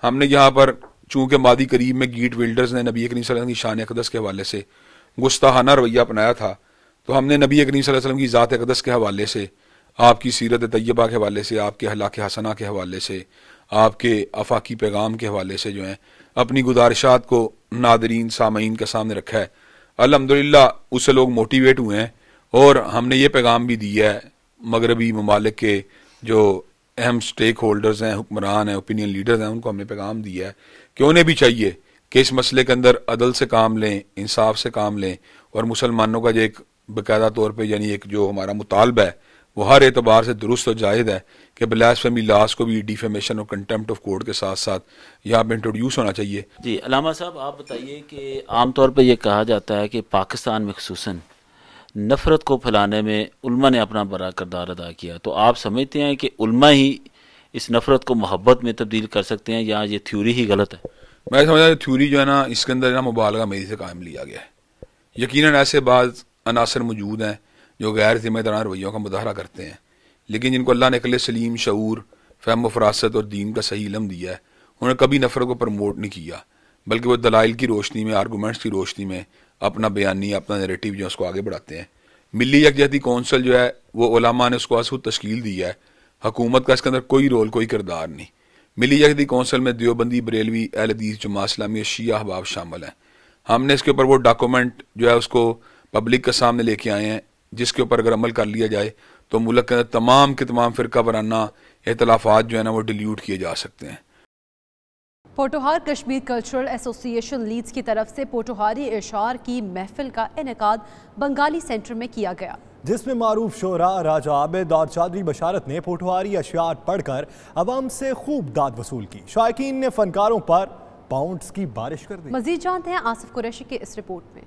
हमने यहाँ पर चूँकि मादी करीब में गीट विल्डर्स ने नबी करीम सल्लल्लाहु अलैहि वसल्लम की शान अक़दस के हवाले से गुस्ताहाना रवैया अपनाया था, तो हमने नबी करीम सल्लल्लाहु अलैहि वसल्लम की ज़ात अक़दस के हवाले से, आपकी सीरत तैयबा के हवाले से, आपके अखलाक हसना के हवाले से, आपके आफाकी पैगाम के हवाले से जो है अपनी गुजारिशात को नादरीन सामईन के सामने रखा है। अल्हम्दुलिल्लाह उससे लोग मोटिवेट हुए हैं और हमने ये पैगाम भी दिया है मगरबी ममालिक के जो अहम स्टेक होल्डर्स हैं, हुक्मरान हैं, ओपिनियन लीडर्स हैं, उनको हमने पैगाम दिया है कि उन्हें भी चाहिए कि इस मसले के अंदर अदल से काम लें, इंसाफ से काम लें और मुसलमानों का जो एक बाकायदा तौर पर यानी एक जो हमारा मुतालबा है वो हर एतबार से दुरुस्त और जायज़ है कि ब्लास्फेमी लॉस को भी डिफेमेशन और कंटेम्प्ट ऑफ कोर्ट के साथ साथ यहाँ पर इंट्रोड्यूस होना चाहिए। जी अलामा साहब, आप बताइए कि आमतौर पर यह कहा जाता है कि पाकिस्तान में ख़ुसूसन नफ़रत को फैलाने में उल्मा ने अपना बड़ा किरदार अदा किया, तो आप समझते हैं कि उल्मा ही इस नफ़रत को मोहब्बत में तब्दील कर सकते हैं या ये थ्योरी ही गलत है? मैं समझता हूँ थ्योरी जो है ना इसके अंदर ना मुबालगा मेरी से कायम लिया गया है। यकीनन ऐसे बाज़ अनासर मौजूद हैं जो गैर ज़िम्मेदाराना रवैयों का मुजाहरा करते हैं, लेकिन जिनको अल्लाह ने अक़ल सलीम, शऊर, फ़हम व फ़रासत और दीन का सही इल्म दिया है, उन्होंने कभी नफ़रत को प्रमोट नहीं किया, बल्कि वो दलाइल की रोशनी में, आर्गूमेंट्स की रोशनी में अपना बयानी, अपना नैरेटिव जो है उसको आगे बढ़ाते हैं। मिली यकजहती कौंसल जो है वो उलमा ने उसको खुद तश्कील दी है, हुकूमत का इसके अंदर कोई रोल, कोई किरदार नहीं। मिली यकजहती कौंसल में देवबंदी, बरेलवी, अहले हदीस, जमात इस्लामी, शिया अहबाब शामिल हैं। हमने इसके ऊपर वो डॉक्यूमेंट जो है उसको पब्लिक के सामने लेके आए हैं, जिसके ऊपर अगर अमल कर लिया जाए तो मुल्क के अंदर तमाम के तमाम फ़िरका वराना इख्तिलाफ़ात जो है ना वो डिल्यूट किए जा सकते हैं। Potohar Kashmir cultural association Leeds की तरफ से पोटोहारी इशार की महफिल का इनेकाद बंगाली सेंटर में किया गया, जिसमें मारूफ शोरा राजा आबिद और चौधरी बशारत ने पोटोहारी अशियार पढ़कर अवाम से खूब दाद वसूल की। शायकीन ने फनकारों पर पाउंड्स की बारिश कर दी। मजीद जानते हैं आसिफ कुरैशी के इस रिपोर्ट में।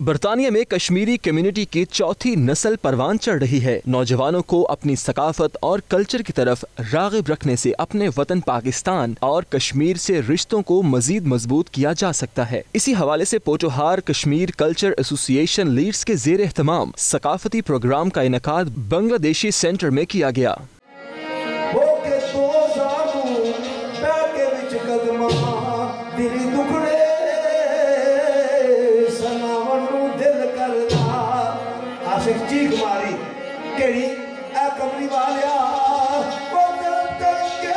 बरतानिया में कश्मीरी कम्युनिटी की चौथी नस्ल परवान चढ़ रही है। नौजवानों को अपनी सकाफत और कल्चर की तरफ राग़िब रखने से अपने वतन पाकिस्तान और कश्मीर से रिश्तों को मजीद मजबूत किया जा सकता है। इसी हवाले से Potohar Kashmir culture association Leeds के ज़ेर एहतमाम सकाफती प्रोग्राम का इनेकाद बांग्लादेशी सेंटर में किया गया। चीख मारी केड़ी ए कमली वालिया ओ करके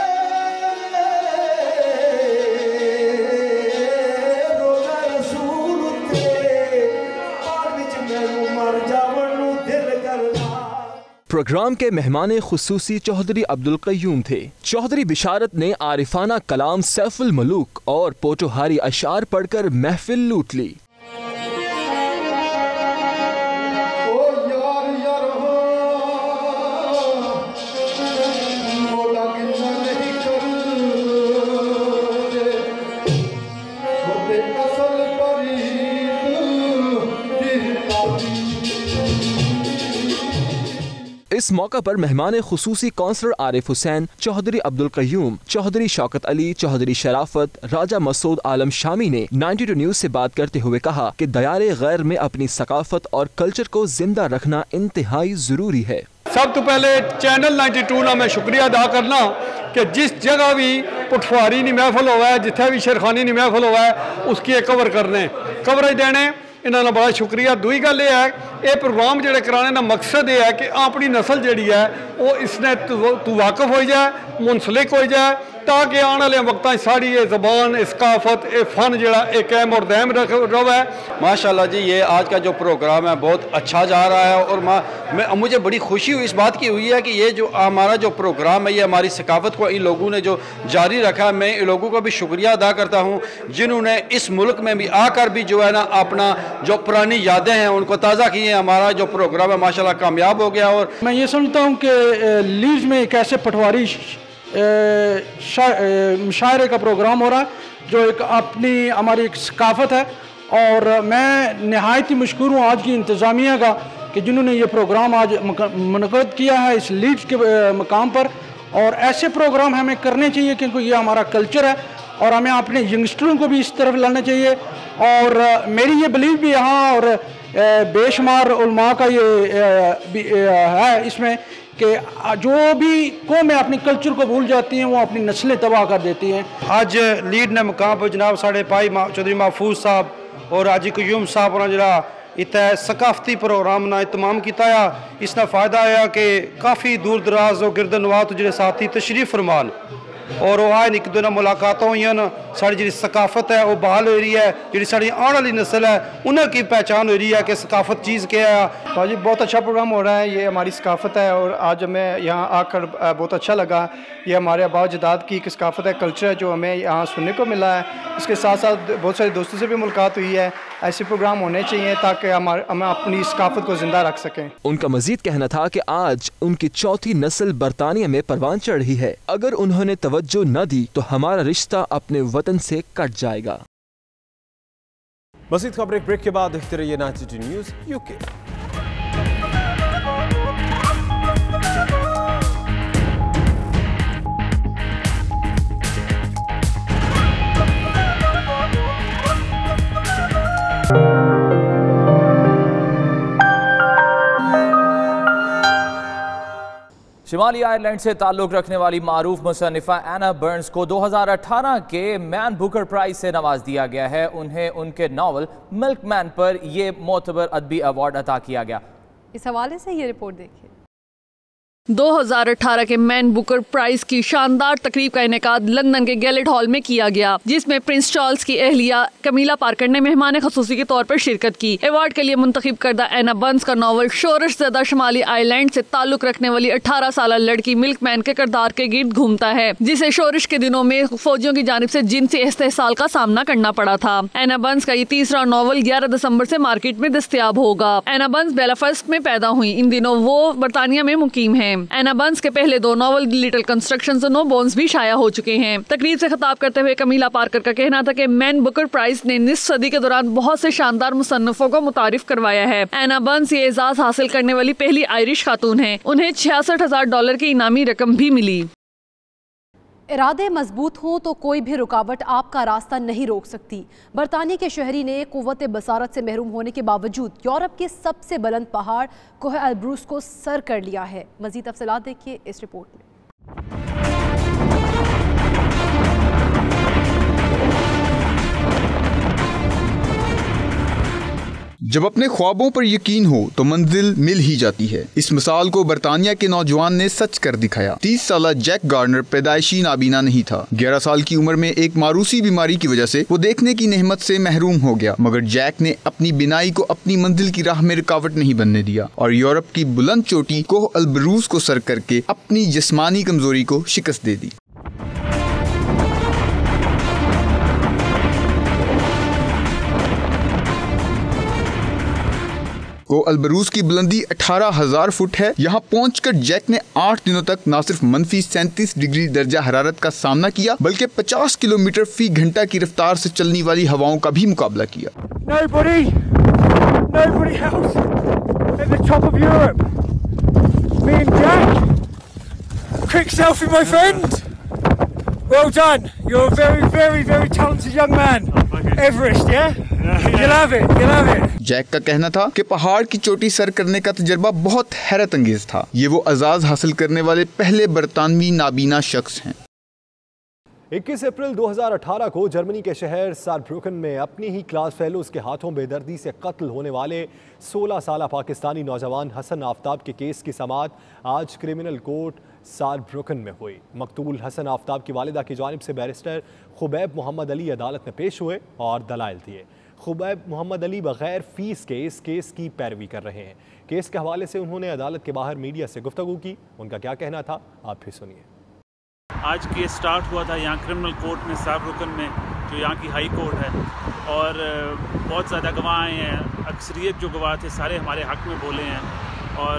रोज़ा रसूल ते और विच मैनू मर जावन नू दिल करदा। प्रोग्राम के मेहमान खुसूसी चौधरी अब्दुल कय्यूम थे। चौधरी बिशारत ने आरिफाना कलाम सैफुल मलूक और पोटोहारी अशार पढ़कर महफिल लूट ली। इस मौका पर मेहमान खुसूसी काउंसलर आरिफ हुसैन, चौधरी अब्दुल कय्यूम, चौधरी शौकत अली, चौधरी शराफत, राजा मसूद आलम शामी ने 92 न्यूज़ से बात करते हुए कहा कि दयारे गैर में अपनी सकाफत और कल्चर को जिंदा रखना इंतहाई जरूरी है। सब तो पहले चैनल 92 ना मैं शुक्रिया अदा करना कि जिस जगह भी पटवारी नहीं महफल हुआ है, जिथे भी शेरखानी नहीं महफल हुआ है, उसकी कवर करने कवरेज देने इन्होंने बड़ा शुक्रिया। दूई गल यह है ये प्रोग्राम जोड़े कराने का मकसद ये है कि अपनी नस्ल जी है वो इसने तू वाकफ हो जाए, मुंसलिक हो जाए, ताकि आने वाले वक्त साड़ी ये जबान सकाफत ये फन जड़ा एक कायम और दायम रहे। माशाल्लाह जी, ये आज का जो प्रोग्राम है बहुत अच्छा जा रहा है और मुझे बड़ी खुशी हुई इस बात की हुई है कि ये जो हमारा जो प्रोग्राम है ये हमारी सकाफत को इन लोगों ने जो जारी रखा। मैं इन लोगों को भी शुक्रिया अदा करता हूँ जिन्होंने इस मुल्क में भी आकर भी जो है ना अपना जो पुरानी यादें हैं उनको ताज़ा की है। हमारा जो प्रोग्राम है माशाल्लाह कामयाब हो गया। और मैं ये समझता हूँ कि लीड्स में एक ऐसे पटवारी मुशायरे का प्रोग्राम हो रहा है जो एक अपनी हमारी एक सकाफत है और मैं नहायत ही मशकूर हूँ आज की इंतज़ामिया का कि जिन्होंने ये प्रोग्राम आज मुनक़द किया है इस लीड्स के मकाम पर। और ऐसे प्रोग्राम हमें करने चाहिए क्योंकि ये हमारा कल्चर है और हमें अपने यंगस्टरों को भी इस तरफ लाना चाहिए। और मेरी ये बिलीव भी यहाँ और बेशुमार उलमा का ये है इसमें कि जो भी कौमें अपने कल्चर को भूल जाती हैं वो अपनी नस्लें तबाह कर देती हैं। आज लीड ने मुकाम पर जनाब साढ़े भाई चौधरी महफूज साहब और हाजी कयूम साहब और जरा इतना सकाफती प्रोग्राम ना इतमाम किया। इसका फ़ायदा है कि काफ़ी दूर दराज और गिरदनवा तो जो साथी तशरीफ फरमान और वो आए एक दूसरे मुलाकात हुई साड़ी जी सकाफत है वो बहाल हो रही है। जी साड़ी आने वाली नस्ल है उनकी पहचान हो रही है कि सकाफत चीज़ क्या है। भाजी बहुत अच्छा प्रोग्राम हो रहा है, ये हमारी सकाफत है और आज हमें यहाँ आकर बहुत अच्छा लगा। ये हमारे आबा अजदाद की एक सकाफत है, कल्चर है जो हमें यहाँ सुनने को मिला है। इसके साथ साथ बहुत सारे दोस्तों से भी मुलाकात हुई है। ऐसे प्रोग्राम होने चाहिए ताकि हम अपनी सकाफत को जिंदा रख सकें। उनका मजीद कहना था कि आज उनकी चौथी नस्ल बरतानिया में परवान चढ़ रही है। अगर उन्होंने तवज्जो न दी तो हमारा रिश्ता अपने वतन से कट जाएगा। मज़ीद खबरें ब्रेक के बाद देखते रहिए 92 न्यूज़ यूके। शिमाली आयरलैंड से ताल्लुक़ रखने वाली मारूफ मुसन्निफ़ा एना बर्न्स को 2018 के मैन बुकर प्राइज़ से नवाज दिया गया है। उन्हें उनके नावल मिल्कमैन पर यह मोतबर अदबी अवार्ड अता किया गया। इस हवाले से ये रिपोर्ट देखिए। 2018 के मैन बुकर प्राइज की शानदार तकरीब का इनेकाद लंदन के गैलेट हॉल में किया गया, जिसमें प्रिंस चार्ल्स की अहलिया कमीला पार्कर ने मेहमान खसूसी के तौर पर शिरकत की। अवार्ड के लिए मुंतखब करदा एना बर्न्स का नावल शोरश ज़दा शुमाली आयरलैंड से ताल्लुक रखने वाली 18 साल लड़की मिल्कमैन के किरदार के गिर्द घूमता है, जिसे शोरश के दिनों में फौजियों की जानिब से जिनसी इस्तेहसाल का सामना करना पड़ा था। एना बर्न्स का ये तीसरा नावल 11 दिसंबर से मार्केट में दस्तयाब होगा। एना बर्न्स बेलाफस्ट में पैदा हुई। इन दिनों वो बरतानिया में मुकीम है। एना बर्न्स के पहले 2 नावल लिटिल कंस्ट्रक्शंस और नो बोन्स भी शाया हो चुके हैं। तकरीब से खिताब करते हुए कमीला पार्कर का कहना था कि मैन बुकर प्राइज ने निस्फ सदी के दौरान बहुत से शानदार मुसन्निफों को मुतारिफ करवाया है। एना बर्न्स ये एजाज हासिल करने वाली पहली आयरिश खातून है। उन्हें $66,000 की इनामी रकम भी मिली। इरादे मजबूत हों तो कोई भी रुकावट आपका रास्ता नहीं रोक सकती। बरतानिया के शहरी ने कुव्वत बसारत से महरूम होने के बावजूद यूरोप के सबसे बुलंद पहाड़ कोह एल्ब्रूस को सर कर लिया है। मजीद तफसीलात देखिए इस रिपोर्ट में। जब अपने ख्वाबों पर यकीन हो तो मंजिल मिल ही जाती है। इस मिसाल को बरतानिया के नौजवान ने सच कर दिखाया। 30 साल जैक गार्नर पैदाइशी नाबीना नहीं था। 11 साल की उम्र में एक मारूसी बीमारी की वजह से वो देखने की नेमत से महरूम हो गया, मगर जैक ने अपनी बिनाई को अपनी मंजिल की राह में रुकावट नहीं बनने दिया और यूरोप की बुलंद चोटी कोह एल्ब्रूस को सर करके अपनी जिस्मानी कमजोरी को शिकस्त दे दी। कोह एल्ब्रूस की बुलंदी 18,000 फुट है। यहाँ पहुंचकर जैक ने 8 दिनों तक न सिर्फ मनफी 37 डिग्री दर्जा हरारत का सामना किया, बल्कि 50 किलोमीटर फी घंटा की रफ्तार से चलने वाली हवाओं का भी मुकाबला किया। Nobody else at the top of Europe. Me and Jack. Quick selfie, my friend. Well done. You're a very, very, very talented young man. Everest, yeah? You'll have it. You'll have it. Jack का कहना था कि पहाड़ की चोटी sir करने का तजर्बा बहुत हैरत अंगेज था। ये वो एजाज हासिल करने वाले पहले बरतानवी नाबीना शख्स हैं। 21 अप्रैल 2018 को जर्मनी के शहर सारब्रुकन में अपनी ही क्लास फेलोज के हाथों बेदर्दी से कत्ल होने वाले 16 साला पाकिस्तानी नौजवान हसन आफ्ताब के केस की समाअत आज क्रिमिनल कोर्ट सारब्रुकन में हुई। मकतूल हसन आफ्ताब की वालिदा की जानिब से बैरिस्टर खुबैब मोहम्मद अली अदालत में पेश हुए और दलाइल दिए। खुबैब मोहम्मद अली बगैर फीस के इस केस की पैरवी कर रहे हैं। केस के हवाले से उन्होंने अदालत के बाहर मीडिया से गुफ्तगू की। उनका क्या कहना था, आप भी सुनिए। आज केस स्टार्ट हुआ था यहाँ क्रिमिनल कोर्ट में सारब्रुकन में, जो यहाँ की हाई कोर्ट है, और बहुत ज़्यादा गवाह आए हैं। अक्सरियत जो गवाह थे सारे हमारे हक़ में बोले हैं, और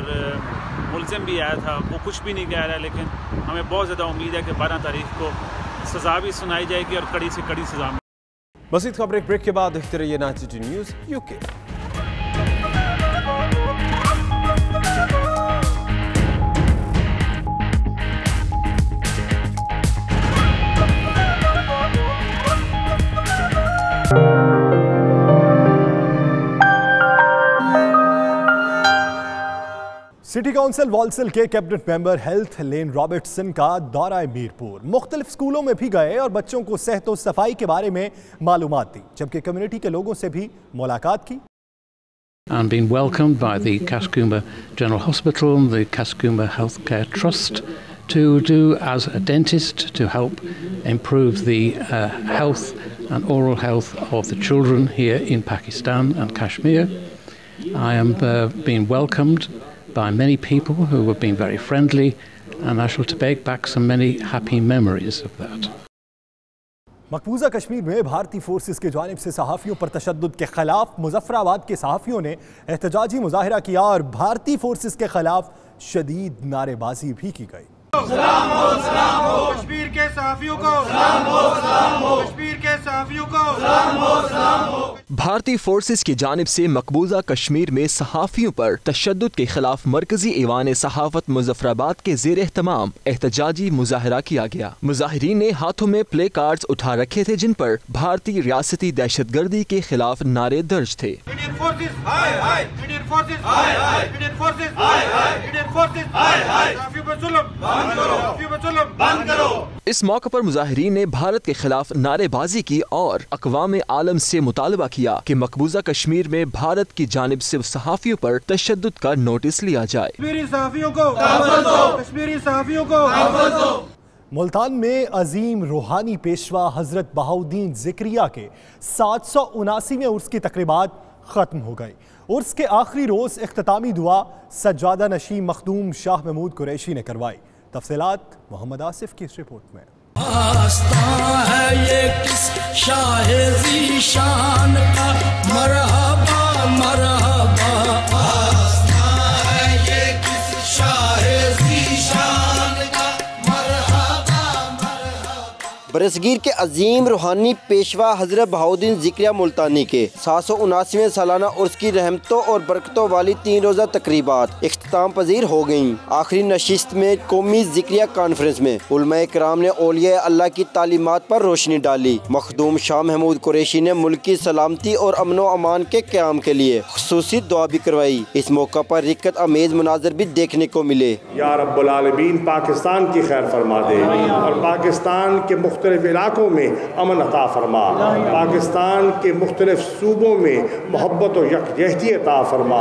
मुलजिम भी आया था, वो कुछ भी नहीं कह रहा है, लेकिन हमें बहुत ज़्यादा उम्मीद है कि 12 तारीख को सज़ा भी सुनाई जाएगी और कड़ी से कड़ी सज़ा। मज़ीद खबरें ब्रेक के बाद देखते रहिए 92 न्यूज़ यूके। सिटी काउंसिल वॉल्सल के कैबिनेट मेंबर हेल्थ लेन रॉबर्टसन का दौरा मीरपुर। मुख्तलिफ स्कूलों में भी गए और बच्चों को सेहत और सफाई के बारे में मालूमात दी, जबकि कम्युनिटी के लोगों से भी मुलाकात की। And been welcomed by the Kaskumba General Hospital and the Kaskumba Healthcare Trust to do as a dentist to help improve the health and oral health of the children here in Pakistan and Kashmir. I am being welcomed by many people who have been very friendly, and I shall take back some many happy memories of that. मकबूजा Kashmir में भारतीय forces की जानिब से सहाफ़ियों पर तशद्दुद के खिलाफ मुजफ्फराबाद के सहाफ़ियों ने एहतजाजी मुजाहिरा किया और भारतीय फोर्सेस के खिलाफ शदीद नारेबाजी भी की गई। सलाम हो कश्मीर के सहाफ़ियों को, सलाम हो कश्मीर के सहाफ़ियों को, सलाम हो। भारतीय फोर्सेस की जानिब से मकबूजा कश्मीर में सहाफ़ियों पर तशद्दुद के खिलाफ मरकजी ईवान सहाफ़त मुजफ्फराबाद के ज़ेर एहतमाम एहतजाजी मुजाहिरा किया गया। मुजाहिरीन ने हाथों में प्ले कार्ड्स उठा रखे थे, जिन पर भारतीय रियासती दहशतगर्दी के खिलाफ नारे दर्ज थे। इस मौके पर मुजाहिरीन ने भारत के खिलाफ नारेबाजी की और अक़वाम आलम से मुतालबा किया कि मकबूजा कश्मीर में भारत की जानिब से सहाफ़ियों पर तशद्दुद का नोटिस लिया जाए। मुल्तान में अजीम रूहानी पेशवा हजरत बहाउद्दीन ज़िक्रिया के 779वें उर्स की तकरीबात ख़त्म हो गई। उर्स के आखिरी रोज़ इख्तितामी दुआ सज्जादा नशी मखदूम शाह महमूद कुरैशी ने करवाई। तफसीलात मोहम्मद आसिफ की इस रिपोर्ट में। है ये किस शाहे ज़ीशान का मरहबा मरहबा, है ये किस शाहे ज़ीशान का मरहबा मरहबा। बरसगीर के अजीम रूहानी पेशवा हजरत बहाउद्दीन ज़िक्रिया मुल्तानी के 779वें सालाना उर्स की रहमतों और बरकतों वाली 3 रोज़ा तकरीबात इख्तिताम पजीर हो गयीं। आखिरी नशिस्त में कौमी ज़िक्रिया कॉन्फ्रेंस में उलमा इकराम ने औलिया अल्लाह की तालीमात पर रोशनी डाली। मखदूम शाह महमूद कुरैशी ने मुल्क की सलामती और अमन व अमान के क़याम के लिए खुसूसी दुआ भी करवाई। इस मौका पर रिक्कत अमेज मुनाज़र भी देखने को मिले। या रब्बुल आलमीन पाकिस्तान की खैर फरमा दे और पाकिस्तान के मुख्तलिफ इलाकों में अमन अता फरमा, पाकिस्तान के मुख्तलिफ सूबों में मोहब्बत और यकजहती अता फरमा।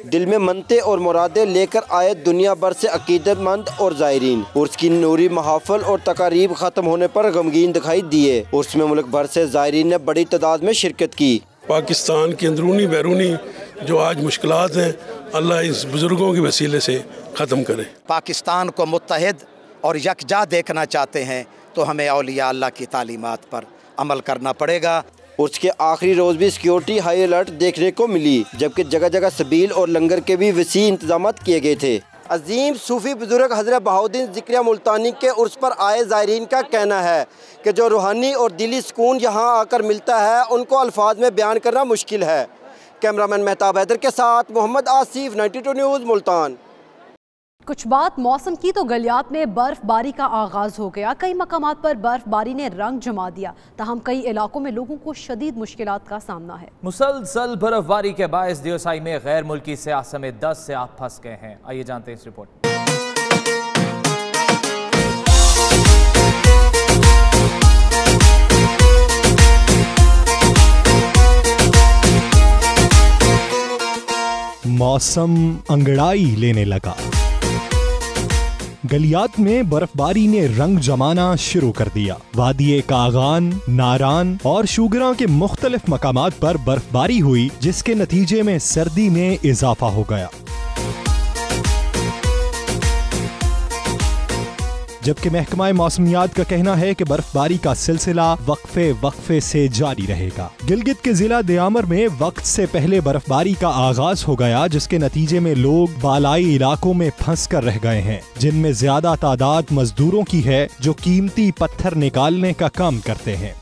दिल में मनते और मुरादें लेकर आए दुनिया भर से अकीदतमंद और ज़ायरीन। उर्स की नूरी महाफल और तकारीब ख़त्म होने पर गमगीन दिखाई दिए। उर्स में मुल्क भर से ज़ायरीन ने बड़ी तादाद में शिरकत की। पाकिस्तान की अंदरूनी बैरूनी जो आज मुश्किलात हैं, अल्लाह इस बुज़ुर्गों के वसीले से ख़त्म करे। पाकिस्तान को मुत्तहिद और यकजा देखना चाहते हैं तो हमें औलिया अल्लाह की तालीमात पर अमल करना पड़ेगा। उर्स के आखिरी रोज़ भी सिक्योरिटी हाई अलर्ट देखने को मिली, जबकि जगह जगह सबील और लंगर के भी वसी इंतजाम किए गए थे। अजीम सूफी बुजुर्ग हजरत बहाउद्दीन ज़िक्रिया मुल्तानी के उर्स पर आए ज़ायरीन का कहना है कि जो रूहानी और दिली सुकून यहाँ आकर मिलता है, उनको अल्फाज में बयान करना मुश्किल है। कैमरामैन मेहताब हैदर के साथ मोहम्मद आसिफ, 92 न्यूज़ मुल्तान। कुछ बात मौसम की तो गलियात में बर्फबारी का आगाज हो गया। कई मकामात पर बर्फबारी ने रंग जमा दिया, ताहम कई इलाकों में लोगों को शदीद मुश्किलात का सामना है। मुसलसल बर्फबारी के बायस दियोसाई में गैर मुल्की सयाह समेत 10 सयाह फंस गए हैं। आइए जानते हैं इस रिपोर्ट। मौसम अंगड़ाई लेने लगा। गलियात में बर्फबारी ने रंग जमाना शुरू कर दिया। वादिये कागान, नारान और शुगरा के मुख्तलिफ मकामात पर बर्फबारी हुई, जिसके नतीजे में सर्दी में इजाफा हो गया। जबकि महकमा मौसमियात का कहना है कि बर्फबारी का सिलसिला वक्फे से जारी रहेगा। गिलगित के जिला दियामर में वक्त से पहले बर्फबारी का आगाज हो गया, जिसके नतीजे में लोग बालाई इलाकों में फंस कर रह गए हैं, जिनमें ज्यादा तादाद मजदूरों की है जो कीमती पत्थर निकालने का काम करते हैं।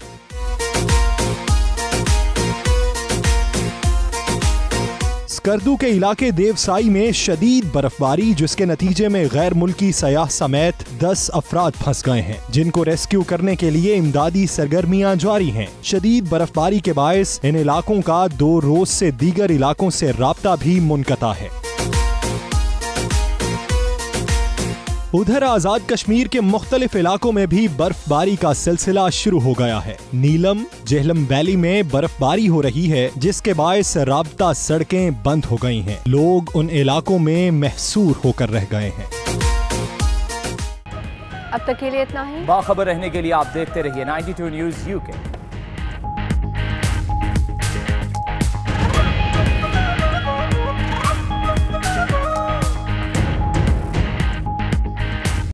स्कर्दू के इलाके देवसाई में शदीद बर्फबारी, जिसके नतीजे में गैर मुल्की सयाह समेत 10 अफराद फंस गए हैं, जिनको रेस्क्यू करने के लिए इमदादी सरगर्मियां जारी हैं। शदीद बर्फबारी के बायस इन इलाकों का 2 रोज से दीगर इलाकों से राब्ता भी मुनक़ता है। उधर आजाद कश्मीर के मुख्तलिफ इलाकों में भी बर्फबारी का सिलसिला शुरू हो गया है। नीलम, जेहलम वैली में बर्फबारी हो रही है, जिसके बायस राब्ता सड़कें बंद हो गई हैं। लोग उन इलाकों में महसूर होकर रह गए हैं। अब तक के लिए इतना ही। बाखबर रहने के लिए आप देखते रहिए 92 न्यूज़ UK।